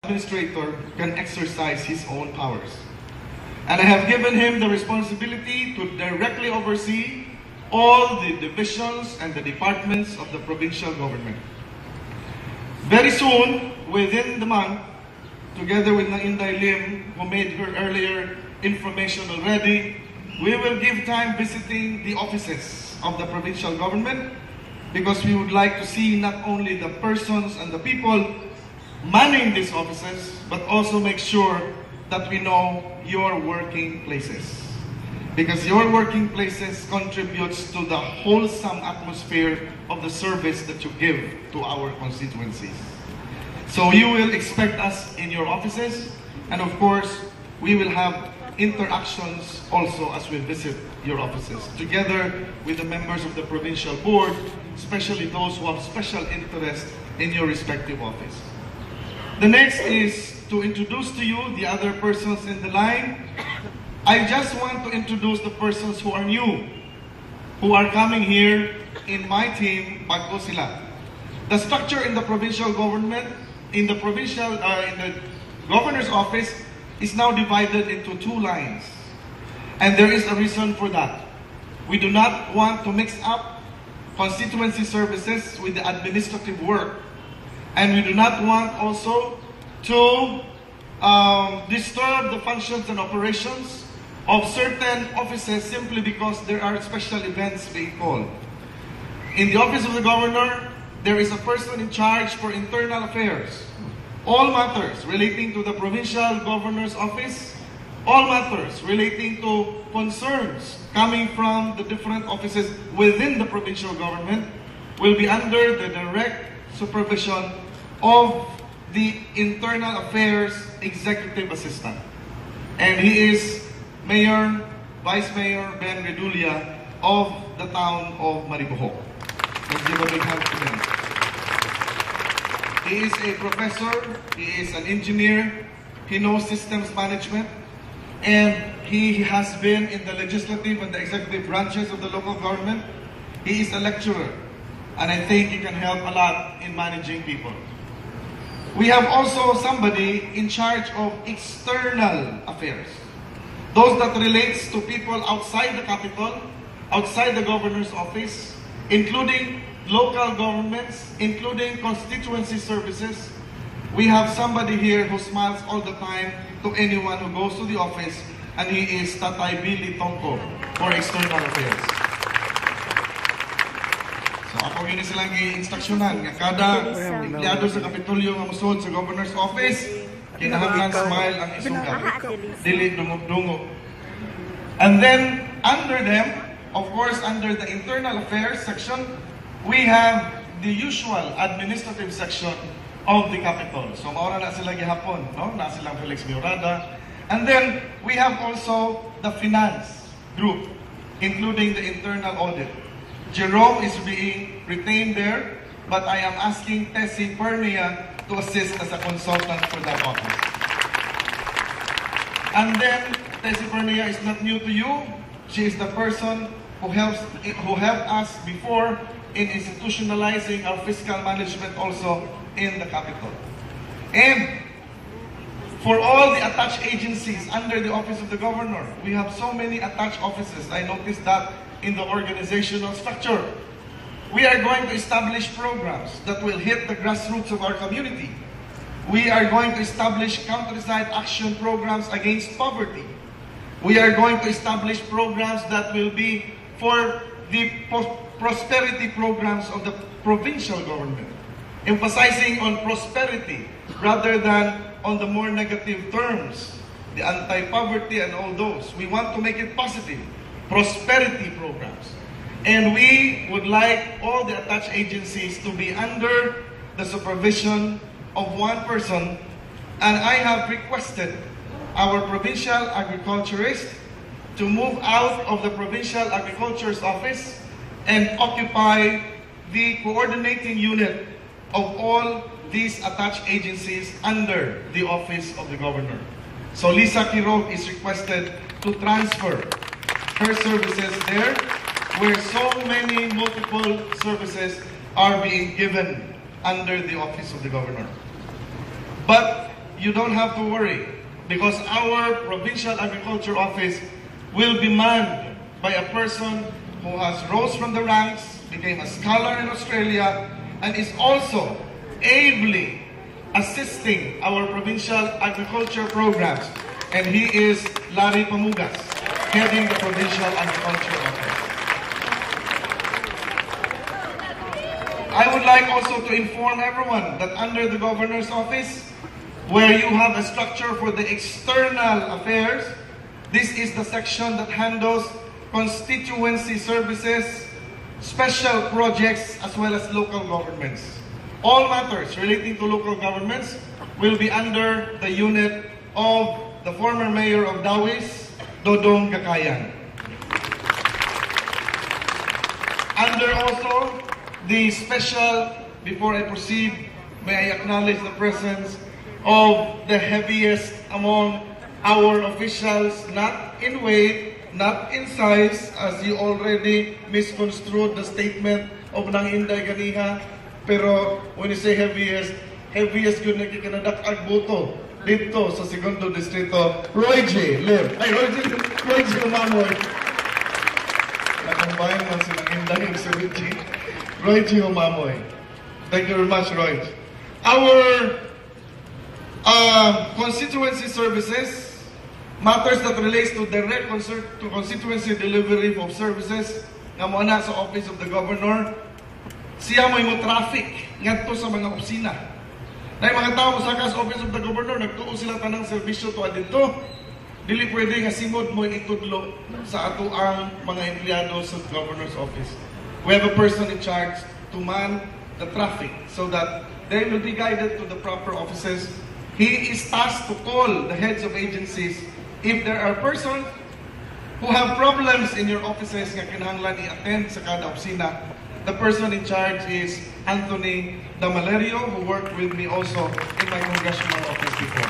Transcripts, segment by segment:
administrator can exercise his own powers. And I have given him the responsibility to directly oversee all the divisions and the departments of the provincial government. Very soon, within the month, together with Nainday Lim, who made her earlier information already, we will give time visiting the offices of the provincial government, because we would like to see not only the persons and the people manning these offices, but also make sure that we know your working places. Because your working places contributes to the wholesome atmosphere of the service that you give to our constituencies. So you will expect us in your offices, and of course, we will have interactions also as we visit your offices, together with the members of the provincial board, especially those who have special interest in your respective office. The next is to introduce to you the other persons in the line. I just want to introduce the persons who are new, who are coming here in my team, bago sila. The structure in the provincial government, in the governor's office, is now divided into two lines. And there is a reason for that. We do not want to mix up constituency services with the administrative work. And we do not want also to disturb the functions and operations of certain offices simply because there are special events being called. In the office of the governor, there is a person in charge for internal affairs. All matters relating to the provincial governor's office, all matters relating to concerns coming from the different offices within the provincial government will be under the direct supervision of the Internal Affairs Executive Assistant. And he is Mayor, Vice Mayor Ben Redulia of the town of Bohol. Let's give a big hand to him. He is a professor, he is an engineer, he knows systems management, and he has been in the legislative and the executive branches of the local government. He is a lecturer, and I think he can help a lot in managing people. We have also somebody in charge of external affairs. Those that relates to people outside the capital, outside the governor's office, including local governments, including constituency services. We have somebody here who smiles all the time to anyone who goes to the office, and he is Tatay Billy Tongko for external affairs. So ako yun silang i-instructionan nga kada empleyado sa Kapitolyo nga musod sa governor's office, kinahanglan smile ang isuga, dili dungog-dungog. And then under them, of course, under the internal affairs section, we have the usual administrative section of the capital. So maura na sila gihapon, no? Na silang Felix Miurada. And then we have also the finance group, including the internal audit. Jerome is being retained there, but I am asking Tessie Pernia to assist as a consultant for that office. And then Tessie Pernia is not new to you. She is the person who helped us before in institutionalizing our fiscal management also in the capital. And for all the attached agencies under the office of the governor, we have so many attached offices. I noticed that in the organizational structure. We are going to establish programs that will hit the grassroots of our community. We are going to establish countryside action programs against poverty. We are going to establish programs that will be for the prosperity programs of the provincial government, emphasizing on prosperity rather than on the more negative terms, the anti-poverty and all those. We want to make it positive, prosperity programs. And we would like all the attached agencies to be under the supervision of one person. And I have requested our provincial agriculturist to move out of the provincial agriculture's office and occupy the coordinating unit of all these attached agencies under the office of the governor. So Lisa Quiroz is requested to transfer her services there, where so many multiple services are being given under the office of the governor. But you don't have to worry because our Provincial Agriculture Office will be manned by a person who has rose from the ranks, became a scholar in Australia, and is also ably assisting our provincial agriculture programs. And he is Larry Pamugas, heading the Provincial Agriculture Office. I would like also to inform everyone that under the Governor's Office, where you have a structure for the external affairs, this is the section that handles constituency services, special projects, as well as local governments. All matters relating to local governments will be under the unit of the former mayor of Dawis, Dodong Gakayan. Under also the special, before I proceed, may I acknowledge the presence of the heaviest among our officials, not in weight, not in size, as you already misconstrued the statement of Nang Inday Ganiha. Pero when you say heaviest yun nagkikanadak agbuto dito sa segundo distrito. Roy J. Liv. Ay, Roy J. Umamoy. Nakambayan man silang Inday sa Roy J. Umamoy. Thank you very much, Roy. Our constituency services, matters that relates to direct to constituency delivery of services nga mo na sa Office of the Governor, siya mo traffic ngadto sa mga opisina. Na mga tao sa Office of the Governor, nagtuo sila tanang serbisyo to adito. Dili pwede nga simod mo itudlo sa ato ang mga empleyado sa Governor's Office. We have a person in charge to man the traffic so that they will be guided to the proper offices. He is tasked to call the heads of agencies if there are persons who have problems in your offices nga kinahanglan i-attend sa kada opisina. The person in charge is Anthony Damalerio, who worked with me also in my congressional office before.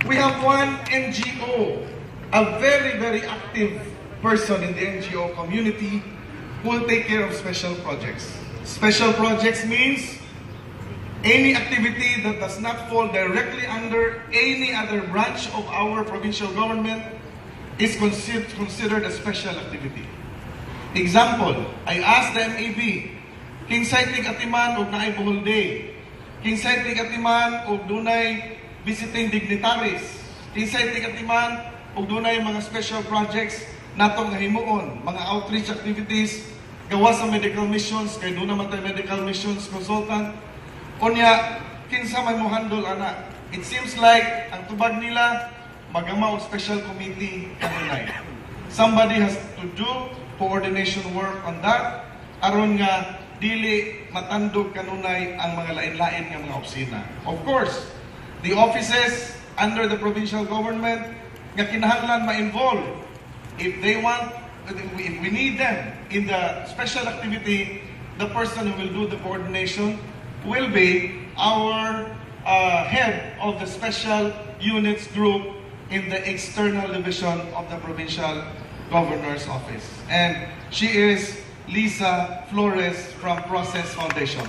We have one NGO, a very, very active person in the NGO community who will take care of special projects. Special projects means any activity that does not fall directly under any other branch of our provincial government is considered a special activity. Example, I asked the MAB, kinsay tig-atiman og naay Bohol Day, kinsay tig-atiman og dunay visiting dignitaries, kinsay tig-atiman og dunay mga special projects natong nahimuon, mga outreach activities, gawa sa medical missions, kay doon naman tayo medical missions consultant. Unya, kinsa may mo handle ana. It seems like ang tubag nila magama og special committee kanunay. Somebody has to do coordination work on that aron nga dili matandog kanunay ang mga lain-lain nga mga opisina. Of course, the offices under the provincial government nga kinahanglan ma-involve if they want, if we need them in the special activity, the person who will do the coordination will be our head of the special units group in the external division of the provincial governor's office. And she is Lisa Flores from Process Foundation.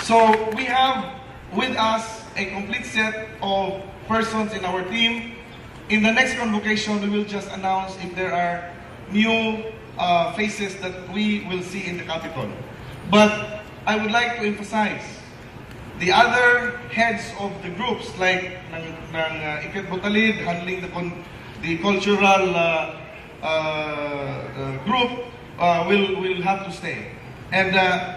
So we have with us a complete set of persons in our team. In the next convocation, we will just announce if there are new faces that we will see in the Capitol. But I would like to emphasize the other heads of the groups, like Iket Butalid, handling the cultural group, will have to stay. And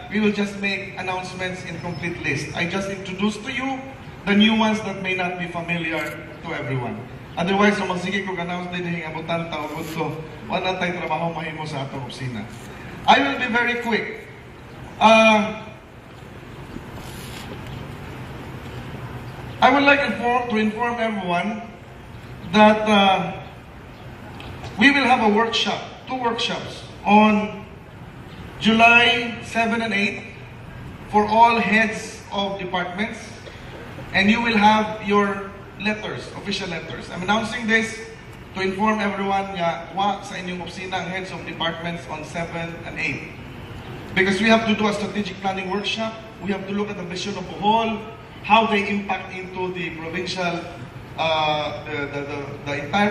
we will just make announcements in complete list. I just introduced to you the new ones that may not be familiar to everyone. Otherwise, kung magsige kong announce din yung abutan taon so wala tayong trabaho mahimo sa atong opisina. I will be very quick. I would like to inform everyone that we will have a workshop, 2 workshops on July 7 and 8 for all heads of departments, and you will have your letters, official letters. I'm announcing this to inform everyone nga wa sa inyong opisina ang heads of departments on 7 and 8. Because we have to do a strategic planning workshop we have to look at the vision of Bohol, how they impact into the provincial, the entire